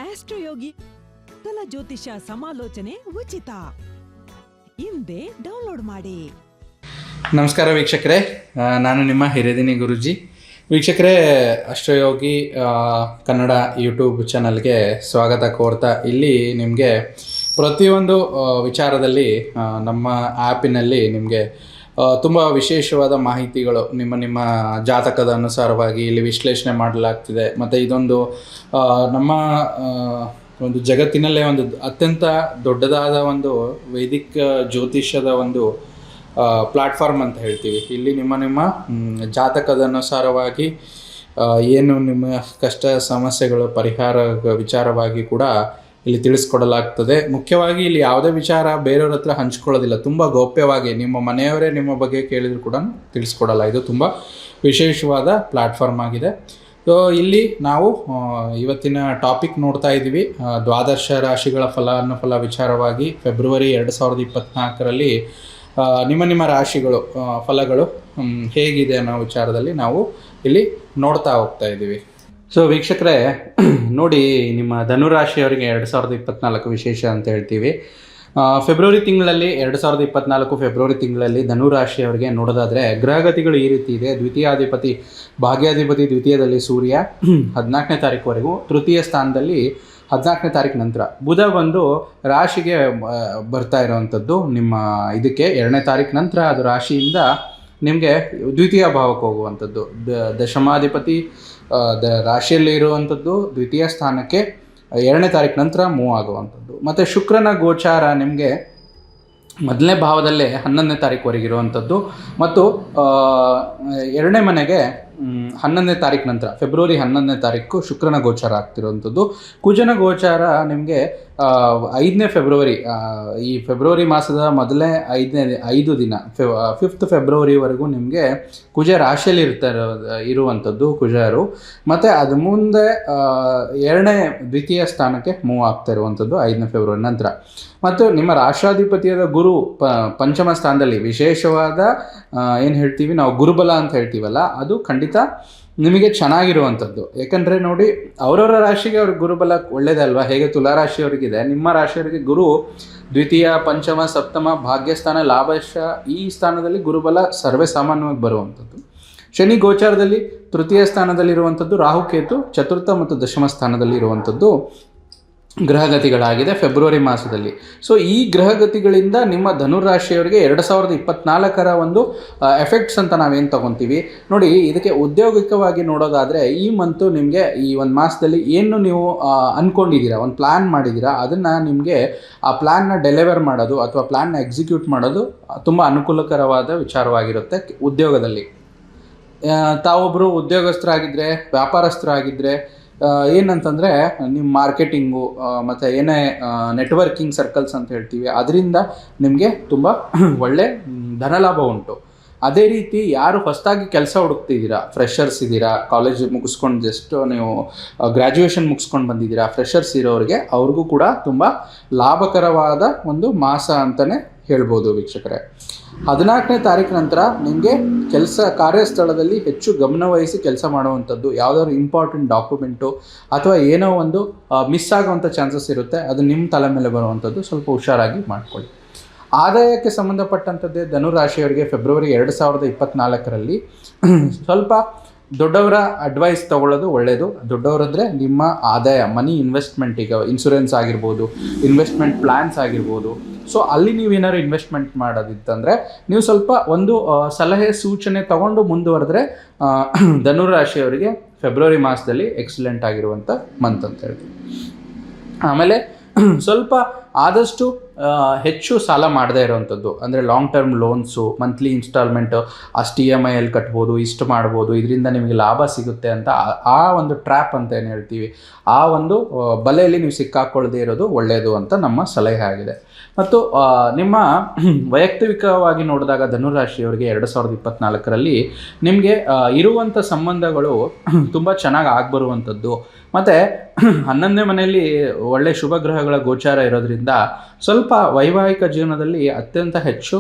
ಆಸ್ಟ್ರೋಯೋಗಿ ಸ್ಥಳ ಜ್ಯೋತಿಷ್ಯ ಸಮಾಲೋಚನೆ ಉಚಿತ. ಹಿಂದೆ ಡೌನ್ಲೋಡ್ ಮಾಡಿ. ನಮಸ್ಕಾರ ವೀಕ್ಷಕರೇ, ನಾನು ನಿಮ್ಮ ಹಿರಿದಿನಿ ಗುರುಜಿ. ವೀಕ್ಷಕರೇ, ಅಷ್ಟಯೋಗಿ ಕನ್ನಡ ಯೂಟ್ಯೂಬ್ ಚಾನಲ್ಗೆ ಸ್ವಾಗತ ಕೋರ್ತಾ, ಇಲ್ಲಿ ನಿಮಗೆ ಪ್ರತಿಯೊಂದು ವಿಚಾರದಲ್ಲಿ ನಮ್ಮ ಆ್ಯಪಿನಲ್ಲಿ ನಿಮಗೆ ತುಂಬ ವಿಶೇಷವಾದ ಮಾಹಿತಿಗಳು ನಿಮ್ಮ ಜಾತಕದ ಅನುಸಾರವಾಗಿ ಇಲ್ಲಿ ವಿಶ್ಲೇಷಣೆ ಮಾಡಲಾಗ್ತಿದೆ. ಮತ್ತು ಇದೊಂದು ನಮ್ಮ ಒಂದು ಜಗತ್ತಿನಲ್ಲೇ ಒಂದು ಅತ್ಯಂತ ದೊಡ್ಡದಾದ ಒಂದು ವೈದಿಕ ಜ್ಯೋತಿಷ್ಯದ ಒಂದು ಪ್ಲ್ಯಾಟ್ಫಾರ್ಮ್ ಅಂತ ಹೇಳ್ತೀವಿ. ಇಲ್ಲಿ ನಿಮ್ಮ ಜಾತಕದ ಅನುಸಾರವಾಗಿ ಏನು ನಿಮ್ಮ ಕಷ್ಟ ಸಮಸ್ಯೆಗಳ ಪರಿಹಾರ ವಿಚಾರವಾಗಿ ಕೂಡ ಇಲ್ಲಿ ತಿಳಿಸ್ಕೊಡಲಾಗ್ತದೆ. ಮುಖ್ಯವಾಗಿ ಇಲ್ಲಿ ಯಾವುದೇ ವಿಚಾರ ಬೇರೆಯವ್ರ ಹತ್ರ ಹಂಚ್ಕೊಳ್ಳೋದಿಲ್ಲ. ತುಂಬ ಗೌಪ್ಯವಾಗಿ ನಿಮ್ಮ ಮನೆಯವರೇ ನಿಮ್ಮ ಬಗ್ಗೆ ಕೇಳಿದ್ರು ಕೂಡ ತಿಳಿಸ್ಕೊಡಲ್ಲ. ಇದು ತುಂಬ ವಿಶೇಷವಾದ ಪ್ಲ್ಯಾಟ್ಫಾರ್ಮ್ ಆಗಿದೆ. ಸೊ ಇಲ್ಲಿ ನಾವು ಇವತ್ತಿನ ಟಾಪಿಕ್ ನೋಡ್ತಾ ಇದ್ದೀವಿ, ದ್ವಾದಶ ರಾಶಿಗಳ ಫಲ ವಿಚಾರವಾಗಿ ಫೆಬ್ರವರಿ 2024ರಲ್ಲಿ ನಿಮ್ಮ ರಾಶಿಗಳು ಫಲಗಳು ಹೇಗಿದೆ ಅನ್ನೋ ವಿಚಾರದಲ್ಲಿ ನಾವು ಇಲ್ಲಿ ನೋಡ್ತಾ ಹೋಗ್ತಾ ಇದ್ದೀವಿ. ಸೊ ವೀಕ್ಷಕರೇ ನೋಡಿ, ನಿಮ್ಮ ಧನುರಾಶಿಯವರಿಗೆ 2024 ವಿಶೇಷ ಅಂತ ಹೇಳ್ತೀವಿ. ಫೆಬ್ರವರಿ ತಿಂಗಳಲ್ಲಿ 2024 ಫೆಬ್ರವರಿ ತಿಂಗಳಲ್ಲಿ ಧನುರಾಶಿಯವರಿಗೆ ನೋಡೋದಾದರೆ ಗ್ರಹಗತಿಗಳು ಈ ರೀತಿ ಇದೆ. ದ್ವಿತೀಯಾಧಿಪತಿ ಭಾಗ್ಯಾಧಿಪತಿ ದ್ವಿತೀಯದಲ್ಲಿ ಸೂರ್ಯ 14ನೇ ತಾರೀಕುವರೆಗೂ, ತೃತೀಯ ಸ್ಥಾನದಲ್ಲಿ 14ನೇ ತಾರೀಕು ನಂತರ ಬುಧ ಬಂದು ರಾಶಿಗೆ ಬರ್ತಾ ಇರೋವಂಥದ್ದು. ನಿಮ್ಮ ಇದಕ್ಕೆ 2ನೇ ತಾರೀಕು ನಂತರ ಅದು ರಾಶಿಯಿಂದ ನಿಮಗೆ ದ್ವಿತೀಯ ಭಾವಕ್ಕೆ ಹೋಗುವಂಥದ್ದು. ದಶಮಾಧಿಪತಿ ರಾಶಿಯಲ್ಲಿ ಇರುವಂಥದ್ದು ದ್ವಿತೀಯ ಸ್ಥಾನಕ್ಕೆ 2ನೇ ತಾರೀಕು ನಂತರ ಮೂವ್ ಆಗುವಂಥದ್ದು. ಮತ್ತು ಶುಕ್ರನ ಗೋಚಾರ ನಿಮಗೆ 1ನೇ ಭಾವದಲ್ಲೇ 11ನೇ ತಾರೀಕುವರೆಗೆ ಇರುವಂಥದ್ದು. ಮತ್ತು 2ನೇ ಮನೆಗೆ 11ನೇ ತಾರೀಕು ನಂತರ ಫೆಬ್ರವರಿ 11ನೇ ತಾರೀಕು ಶುಕ್ರನ ಗೋಚಾರ ಆಗ್ತಿರುವಂಥದ್ದು. ಕುಜನ ಗೋಚಾರ ನಿಮಗೆ 5ನೇ ಫೆಬ್ರವರಿ, ಈ ಫೆಬ್ರವರಿ ಮಾಸದ ಮೊದಲೇ 5 ದಿನ 5th ಫೆಬ್ರವರಿವರೆಗೂ ನಿಮಗೆ ಕುಜ ರಾಶಿಯಲ್ಲಿ ಇರುವಂಥದ್ದು ಕುಜರು. ಮತ್ತು ಅದು ಮುಂದೆ 2ನೇ ದ್ವಿತೀಯ ಸ್ಥಾನಕ್ಕೆ ಮೂವ್ ಆಗ್ತಾ ಇರುವಂಥದ್ದು 5ನೇ ಫೆಬ್ರವರಿ ನಂತರ. ಮತ್ತು ನಿಮ್ಮ ರಾಷ್ಟ್ರಾಧಿಪತಿಯಾದ ಗುರು ಪಂಚಮ ಸ್ಥಾನದಲ್ಲಿ ವಿಶೇಷವಾದ ಏನು ಹೇಳ್ತೀವಿ ನಾವು ಗುರುಬಲ ಅಂತ ಹೇಳ್ತೀವಲ್ಲ, ಅದು ಖಂಡಿತ ನಿಮಗೆ ಚೆನ್ನಾಗಿರುವಂಥದ್ದು. ಯಾಕಂದರೆ ನೋಡಿ, ಅವರವರ ರಾಶಿಗೆ ಅವ್ರಿಗೆ ಗುರುಬಲ ಒಳ್ಳೇದೇ ಅಲ್ವಾ. ಹೇಗೆ ತುಲಾರಾಶಿಯವರಿಗಿದೆ, ನಿಮ್ಮ ರಾಶಿಯವರಿಗೆ ಗುರು ದ್ವಿತೀಯ ಪಂಚಮ ಸಪ್ತಮ ಭಾಗ್ಯಸ್ಥಾನ ಲಾಭಶ ಈ ಸ್ಥಾನದಲ್ಲಿ ಗುರುಬಲ ಸರ್ವೇ ಸಾಮಾನ್ಯವಾಗಿ ಬರುವಂಥದ್ದು. ಶನಿ ಗೋಚಾರದಲ್ಲಿ ತೃತೀಯ ಸ್ಥಾನದಲ್ಲಿರುವಂಥದ್ದು, ರಾಹುಕೇತು ಚತುರ್ಥ ಮತ್ತು ದಶಮ ಸ್ಥಾನದಲ್ಲಿ ಇರುವಂಥದ್ದು ಗ್ರಹಗತಿಗಳಾಗಿದೆ ಫೆಬ್ರವರಿ ಮಾಸದಲ್ಲಿ. ಸೊ ಈ ಗ್ರಹಗತಿಗಳಿಂದ ನಿಮ್ಮ ಧನುರಾಶಿಯವರಿಗೆ 2024 ಒಂದು ಎಫೆಕ್ಟ್ಸ್ ಅಂತ ನಾವೇನು ತೊಗೊತೀವಿ ನೋಡಿ. ಇದಕ್ಕೆ ಉದ್ಯೋಗಿಕವಾಗಿ ನೋಡೋದಾದರೆ ಈ ಮಂತು ನಿಮಗೆ ಈ ಒಂದು ಮಾಸದಲ್ಲಿ ಏನು ನೀವು ಅಂದ್ಕೊಂಡಿದ್ದೀರಾ, ಒಂದು ಪ್ಲ್ಯಾನ್ ಮಾಡಿದ್ದೀರಾ, ಅದನ್ನು ನಿಮಗೆ ಆ ಪ್ಲ್ಯಾನ್ನ ಡೆಲಿವರ್ ಮಾಡೋದು ಅಥವಾ ಪ್ಲ್ಯಾನ್ನ ಎಕ್ಸಿಕ್ಯೂಟ್ ಮಾಡೋದು ತುಂಬ ಅನುಕೂಲಕರವಾದ ವಿಚಾರವಾಗಿರುತ್ತೆ. ಉದ್ಯೋಗದಲ್ಲಿ ತಾವೊಬ್ಬರು ಉದ್ಯೋಗಸ್ಥರಾಗಿದ್ದರೆ, ವ್ಯಾಪಾರಸ್ಥರಾಗಿದ್ದರೆ ಏನಂತಂದರೆ ನಿಮ್ಮ ಮಾರ್ಕೆಟಿಂಗು ಮತ್ತು ಏನೇ ನೆಟ್ವರ್ಕಿಂಗ್ ಸರ್ಕಲ್ಸ್ ಅಂತ ಹೇಳ್ತೀವಿ, ಅದರಿಂದ ನಿಮಗೆ ತುಂಬ ಒಳ್ಳೆ ಧನಲಾಭ ಉಂಟು. ಅದೇ ರೀತಿ ಯಾರು ಹೊಸದಾಗಿ ಕೆಲಸ ಹುಡುಕ್ತಿದ್ದೀರಾ, ಫ್ರೆಷರ್ಸ್ ಇದ್ದೀರಾ, ಕಾಲೇಜ್ ಮುಗಿಸ್ಕೊಂಡು ಜಸ್ಟ್ ನೀವು ಗ್ರ್ಯಾಜುಯೇಷನ್ ಮುಗಿಸ್ಕೊಂಡು ಬಂದಿದ್ದೀರಾ, ಫ್ರೆಷರ್ಸ್ ಇರೋರಿಗೆ ಅವ್ರಿಗೂ ಕೂಡ ತುಂಬ ಲಾಭಕರವಾದ ಒಂದು ಮಾಸ ಅಂತಲೇ ಹೇಳ್ಬೋದು ವೀಕ್ಷಕರೇ. 14ನೇ ತಾರೀಕು ನಂತರ ನಿಮಗೆ ಕಾರ್ಯಸ್ಥಳದಲ್ಲಿ ಹೆಚ್ಚು ಗಮನವಹಿಸಿ ಕೆಲಸ ಮಾಡುವಂಥದ್ದು. ಯಾವುದಾದ್ರು ಇಂಪಾರ್ಟೆಂಟ್ ಡಾಕ್ಯುಮೆಂಟು ಅಥವಾ ಏನೋ ಒಂದು ಮಿಸ್ ಆಗುವಂಥ ಚಾನ್ಸಸ್ ಇರುತ್ತೆ, ಅದು ನಿಮ್ಮ ತಲೆ ಮೇಲೆ ಬರುವಂಥದ್ದು. ಸ್ವಲ್ಪ ಹುಷಾರಾಗಿ ಮಾಡ್ಕೊಳ್ಳಿ. ಆದಾಯಕ್ಕೆ ಸಂಬಂಧಪಟ್ಟಂಥದ್ದೇ ಧನುರಾಶಿಯವರಿಗೆ ಫೆಬ್ರವರಿ 2024ರಲ್ಲಿ ಸ್ವಲ್ಪ ದೊಡ್ಡವರ ಅಡ್ವೈಸ್ ತೊಗೊಳ್ಳೋದು ಒಳ್ಳೆಯದು. ದೊಡ್ಡವರಂದರೆ ನಿಮ್ಮ ಆದಾಯ, ಮನಿ ಇನ್ವೆಸ್ಟ್ಮೆಂಟ್, ಈಗ ಇನ್ಶೂರೆನ್ಸ್ ಆಗಿರ್ಬೋದು, ಇನ್ವೆಸ್ಟ್ಮೆಂಟ್ ಪ್ಲ್ಯಾನ್ಸ್ ಆಗಿರ್ಬೋದು. ಸೊ ಅಲ್ಲಿ ನೀವೇನಾದ್ರು ಇನ್ವೆಸ್ಟ್ಮೆಂಟ್ ಮಾಡೋದಿತ್ತಂದರೆ ನೀವು ಸ್ವಲ್ಪ ಒಂದು ಸಲಹೆ ಸೂಚನೆ ತೊಗೊಂಡು ಮುಂದುವರೆದ್ರೆ ಧನುರಾಶಿಯವರಿಗೆ ಫೆಬ್ರವರಿ ಮಾಸದಲ್ಲಿ ಎಕ್ಸಲೆಂಟ್ ಆಗಿರುವಂಥ ಮಂತ್ ಅಂತ ಹೇಳ್ತೀವಿ. ಆಮೇಲೆ ಸ್ವಲ್ಪ ಆದಷ್ಟು ಹೆಚ್ಚು ಸಾಲ ಮಾಡದೇ ಇರೋವಂಥದ್ದು, ಅಂದರೆ long term loans, monthly instalment ಅಷ್ಟು EMI ಅಲ್ಲಿ ಕಟ್ಬೋದು, ಇಷ್ಟು ಮಾಡ್ಬೋದು, ಇದರಿಂದ ನಿಮಗೆ ಲಾಭ ಸಿಗುತ್ತೆ ಅಂತ ಆ ಒಂದು ಟ್ರ್ಯಾಪ್ ಅಂತ ಏನು ಹೇಳ್ತೀವಿ, ಆ ಒಂದು ಬಲೆಯಲ್ಲಿ ನೀವು ಸಿಕ್ಕಾಕೊಳ್ಳದೇ ಇರೋದು ಒಳ್ಳೆಯದು ಅಂತ ನಮ್ಮ ಸಲಹೆ ಆಗಿದೆ. ಮತ್ತು ನಿಮ್ಮ ವೈಯಕ್ತಿಕವಾಗಿ ನೋಡಿದಾಗ ಧನುರಾಶಿಯವರಿಗೆ 2024ರಲ್ಲಿ ನಿಮಗೆ ಇರುವಂಥ ಸಂಬಂಧಗಳು ತುಂಬ ಚೆನ್ನಾಗಿ ಆಗ್ಬರುವಂಥದ್ದು. ಮತ್ತು 11ನೇ ಮನೆಯಲ್ಲಿ ಒಳ್ಳೆ ಶುಭ ಗ್ರಹಗಳ ಗೋಚಾರ ಇರೋದ್ರಿಂದ ಮಾಡೋದ್ರಿಂದ ಸ್ವಲ್ಪ ವೈವಾಹಿಕ ಜೀವನದಲ್ಲಿ ಅತ್ಯಂತ ಹೆಚ್ಚು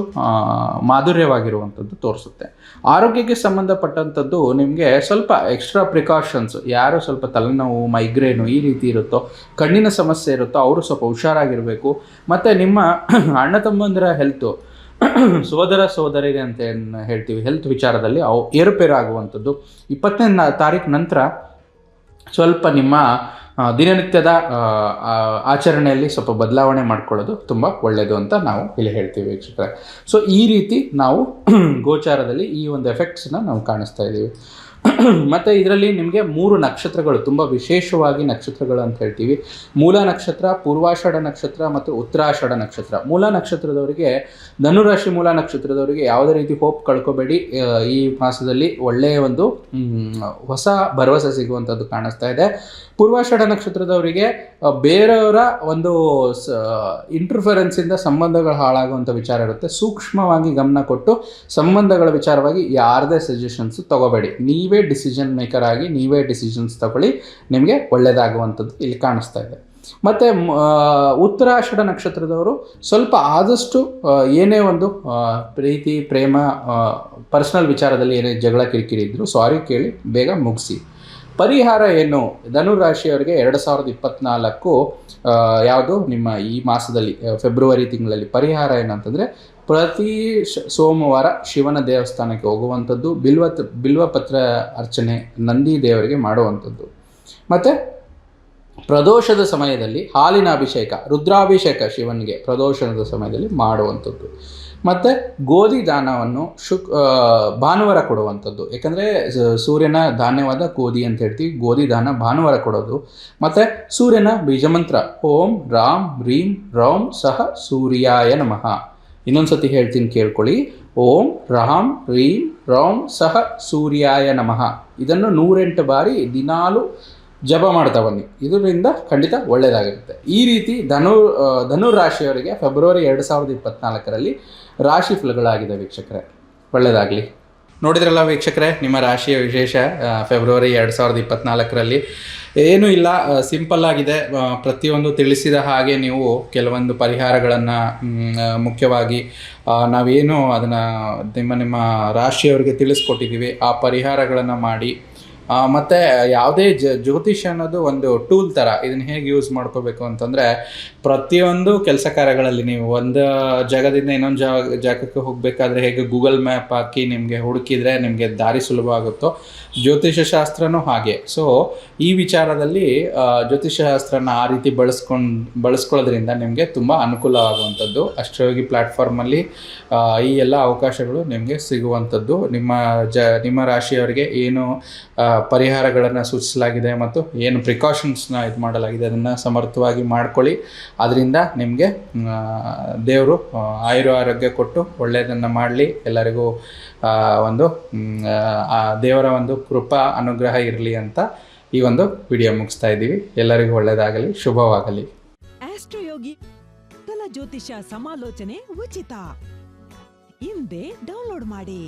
ಮಾಧುರ್ಯವಾಗಿರುವಂಥದ್ದು ತೋರಿಸುತ್ತೆ. ಆರೋಗ್ಯಕ್ಕೆ ಸಂಬಂಧಪಟ್ಟಂಥದ್ದು ನಿಮಗೆ ಸ್ವಲ್ಪ ಎಕ್ಸ್ಟ್ರಾ ಪ್ರಿಕಾಷನ್ಸ್, ಯಾರು ಸ್ವಲ್ಪ ತಲೆನೋವು, ಮೈಗ್ರೇನು ಈ ರೀತಿ ಇರುತ್ತೋ, ಕಣ್ಣಿನ ಸಮಸ್ಯೆ ಇರುತ್ತೋ ಅವರು ಸ್ವಲ್ಪ ಹುಷಾರಾಗಿರಬೇಕು. ಮತ್ತು ನಿಮ್ಮ ಅಣ್ಣ ತಮ್ಮಂದಿರ ಹೆಲ್ತು, ಸೋದರ ಸೋದರಿಗೆ ಅಂತ ಏನು ಹೇಳ್ತೀವಿ, ಹೆಲ್ತ್ ವಿಚಾರದಲ್ಲಿ ಅವು ಏರುಪೇರಾಗುವಂಥದ್ದು 20ನೇ ತಾರೀಕು ನಂತರ ಸ್ವಲ್ಪ ನಿಮ್ಮ ದಿನನಿತ್ಯದ ಆಚರಣೆಯಲ್ಲಿ ಸ್ವಲ್ಪ ಬದಲಾವಣೆ ಮಾಡ್ಕೊಳ್ಳೋದು ತುಂಬ ಒಳ್ಳೆಯದು ಅಂತ ನಾವು ಇಲ್ಲಿ ಹೇಳ್ತೀವಿ ವೀಕ್ಷಕರೇ. ಸೊ ಈ ರೀತಿ ನಾವು ಗೋಚಾರದಲ್ಲಿ ಈ ಒಂದು ಎಫೆಕ್ಟ್ಸನ್ನ ನಾವು ಕಾಣಿಸ್ತಾ ಇದ್ದೀವಿ. ಮತ್ತು ಇದರಲ್ಲಿ ನಿಮಗೆ 3 ನಕ್ಷತ್ರಗಳು ತುಂಬ ವಿಶೇಷವಾಗಿ ನಕ್ಷತ್ರಗಳು ಅಂತ ಹೇಳ್ತೀವಿ. ಮೂಲ ನಕ್ಷತ್ರ, ಪೂರ್ವಾಷಾಢ ನಕ್ಷತ್ರ ಮತ್ತು ಉತ್ತರಾಷಾಢ ನಕ್ಷತ್ರ. ಮೂಲ ನಕ್ಷತ್ರದವರಿಗೆ, ಧನುರಾಶಿ ಮೂಲ ನಕ್ಷತ್ರದವರಿಗೆ ಯಾವುದೇ ರೀತಿ ಹೋಪ್ ಕಳ್ಕೊಬೇಡಿ. ಈ ಮಾಸದಲ್ಲಿ ಒಳ್ಳೆಯ ಒಂದು ಹೊಸ ಭರವಸೆ ಸಿಗುವಂಥದ್ದು ಕಾಣಿಸ್ತಾ ಇದೆ. ಪೂರ್ವಾಷಾಢ ನಕ್ಷತ್ರದವರಿಗೆ ಬೇರೆಯವರ ಒಂದು ಇಂಟರ್ಫರೆನ್ಸಿಂದ ಸಂಬಂಧಗಳು ಹಾಳಾಗುವಂಥ ವಿಚಾರ ಇರುತ್ತೆ. ಸೂಕ್ಷ್ಮವಾಗಿ ಗಮನ ಕೊಟ್ಟು ಸಂಬಂಧಗಳ ವಿಚಾರವಾಗಿ ಯಾರದೇ ಸಜೆಷನ್ಸ್ ತಗೋಬೇಡಿ. ನೀವೇ ಡಿಸಿಷನ್ ಮೇಕರ್ ಆಗಿ ನೀವೇ ಡಿಸಿಷನ್ಸ್ ತಗೊಳ್ಳಿ, ನಿಮಗೆ ಒಳ್ಳೆಯದಾಗುವಂಥದ್ದು ಇಲ್ಲಿ ಕಾಣಿಸ್ತಾ ಇದೆ. ಮತ್ತು ಉತ್ತರಾಷಾಢ ನಕ್ಷತ್ರದವರು ಸ್ವಲ್ಪ ಆದಷ್ಟು ಏನೇ ಒಂದು ಪ್ರೀತಿ, ಪ್ರೇಮ, ಪರ್ಸನಲ್ ವಿಚಾರದಲ್ಲಿ ಏನೇ ಜಗಳ ಕಿರಿಕಿರಿ ಇದ್ದರೂ ಸಾರಿ ಕೇಳಿ ಬೇಗ ಮುಗಿಸಿ. ಪರಿಹಾರ ಏನು? ಧನುರಾಶಿಯವರಿಗೆ 2024 ಯಾವುದು ನಿಮ್ಮ ಈ ಮಾಸದಲ್ಲಿ ಫೆಬ್ರವರಿ ತಿಂಗಳಲ್ಲಿ ಪರಿಹಾರ ಏನಂತಂದರೆ, ಪ್ರತಿ ಸೋಮವಾರ ಶಿವನ ದೇವಸ್ಥಾನಕ್ಕೆ ಹೋಗುವಂಥದ್ದು, ಬಿಲ್ವಪತ್ರ ಅರ್ಚನೆ ನಂದಿ ದೇವರಿಗೆ ಮಾಡುವಂಥದ್ದು, ಮತ್ತು ಪ್ರದೋಷದ ಸಮಯದಲ್ಲಿ ಹಾಲಿನ ಅಭಿಷೇಕ, ರುದ್ರಾಭಿಷೇಕ ಶಿವನಿಗೆ ಪ್ರದೋಷದ ಸಮಯದಲ್ಲಿ ಮಾಡುವಂಥದ್ದು, ಮತ್ತು ಗೋಧಿ ದಾನವನ್ನು ಭಾನುವಾರ ಕೊಡುವಂಥದ್ದು. ಯಾಕಂದರೆ ಸೂರ್ಯನ ಧಾನ್ಯವಾದ ಗೋಧಿ ಅಂತ ಹೇಳ್ತೀವಿ, ಗೋಧಿ ದಾನ ಭಾನುವಾರ ಕೊಡೋದು. ಮತ್ತು ಸೂರ್ಯನ ಬೀಜಮಂತ್ರ ಓಂ ರಾಮ್ ರೀಂ ರೌಂ ಸಹ ಸೂರ್ಯಾಯ ನಮಃ. ಇನ್ನೊಂದು ಸತಿ ಹೇಳ್ತೀನಿ ಕೇಳ್ಕೊಳ್ಳಿ. ಓಂ ರಾಮ್ ರೀಂ ರೌಂ ಸಹ ಸೂರ್ಯಾಯ ನಮಃ. ಇದನ್ನು 108 ಬಾರಿ ದಿನಾಲು ಜಪ ಮಾಡ್ತಾ ಬನ್ನಿ. ಇದರಿಂದ ಖಂಡಿತ ಒಳ್ಳೆಯದಾಗಿರುತ್ತೆ. ಈ ರೀತಿ ಧನುರಾಶಿಯವರಿಗೆ ಫೆಬ್ರವರಿ 2024ರಲ್ಲಿ ರಾಶಿ ಫಲಗಳಾಗಿದೆ ವೀಕ್ಷಕರೇ. ಒಳ್ಳೆಯದಾಗಲಿ. ನೋಡಿದ್ರಲ್ಲ ವೀಕ್ಷಕರೇ, ನಿಮ್ಮ ರಾಶಿಯ ವಿಶೇಷ ಫೆಬ್ರವರಿ 2024ರಲ್ಲಿ ಏನೂ ಇಲ್ಲ, ಸಿಂಪಲ್ ಆಗಿದೆ. ಪ್ರತಿಯೊಂದು ತಿಳಿಸಿದ ಹಾಗೆ ನೀವು ಕೆಲವೊಂದು ಪರಿಹಾರಗಳನ್ನು ಮುಖ್ಯವಾಗಿ ನಾವೇನು ಅದನ್ನು ನಿಮ್ಮ ರಾಶಿಯವರಿಗೆ ತಿಳಿಸ್ಕೊಟ್ಟಿದ್ದೀವಿ, ಆ ಪರಿಹಾರಗಳನ್ನು ಮಾಡಿ. ಮತ್ತು ಯಾವುದೇ ಜ್ಯೋತಿಷ ಅನ್ನೋದು ಒಂದು ಟೂಲ್ ಥರ. ಇದನ್ನು ಹೇಗೆ ಯೂಸ್ ಮಾಡ್ಕೋಬೇಕು ಅಂತಂದರೆ, ಪ್ರತಿಯೊಂದು ಕೆಲಸ ಕಾರ್ಯಗಳಲ್ಲಿ ನೀವು ಒಂದು ಜಾಗದಿಂದ ಇನ್ನೊಂದು ಜಾಗಕ್ಕೆ ಹೋಗಬೇಕಾದ್ರೆ ಹೇಗೆ ಗೂಗಲ್ ಮ್ಯಾಪ್ ಹಾಕಿ ನಿಮಗೆ ಹುಡುಕಿದರೆ ನಿಮಗೆ ದಾರಿ ಸುಲಭ ಆಗುತ್ತೋ, ಜ್ಯೋತಿಷ ಶಾಸ್ತ್ರನೂ ಹಾಗೆ. ಸೊ ಈ ವಿಚಾರದಲ್ಲಿ ಜ್ಯೋತಿಷ ಶಾಸ್ತ್ರನ ಆ ರೀತಿ ಬಳಸ್ಕೊಳ್ಳೋದ್ರಿಂದ ನಿಮಗೆ ತುಂಬ ಅನುಕೂಲವಾಗುವಂಥದ್ದು. ಅಷ್ಟಯೋಗಿ ಪ್ಲ್ಯಾಟ್ಫಾರ್ಮಲ್ಲಿ ಈ ಎಲ್ಲ ಅವಕಾಶಗಳು ನಿಮಗೆ ಸಿಗುವಂಥದ್ದು. ನಿಮ್ಮ ರಾಶಿಯವರಿಗೆ ಏನು ಪರಿಹಾರಗಳನ್ನು ಸೂಚಿಸಲಾಗಿದೆ ಮತ್ತು ಏನು ಪ್ರಿಕಾಷನ್ಸ್ನ ಇದು ಮಾಡಲಾಗಿದೆ ಅದನ್ನು ಸಮರ್ಥವಾಗಿ ಮಾಡ್ಕೊಳ್ಳಿ. ಅದರಿಂದ ನಿಮಗೆ ದೇವರು ಆರೋಗ್ಯ ಕೊಟ್ಟು ಒಳ್ಳೆಯದನ್ನು ಮಾಡಲಿ. ಎಲ್ಲರಿಗೂ ಒಂದು ದೇವರ ಒಂದು ಕೃಪಾ ಅನುಗ್ರಹ ಇರಲಿ ಅಂತ ಈ ಒಂದು ವಿಡಿಯೋ ಮುಗಿಸ್ತಾ ಇದ್ದೀವಿ. ಎಲ್ಲರಿಗೂ ಒಳ್ಳೆಯದಾಗಲಿ, ಶುಭವಾಗಲಿ. ಆಸ್ಟ್ರೋಯೋಗಿ ಜ್ಯೋತಿಷ ಸಮಾಲೋಚನೆ ಉಚಿತ. ಹಿಂದೆ ಡೌನ್ಲೋಡ್ ಮಾಡಿ.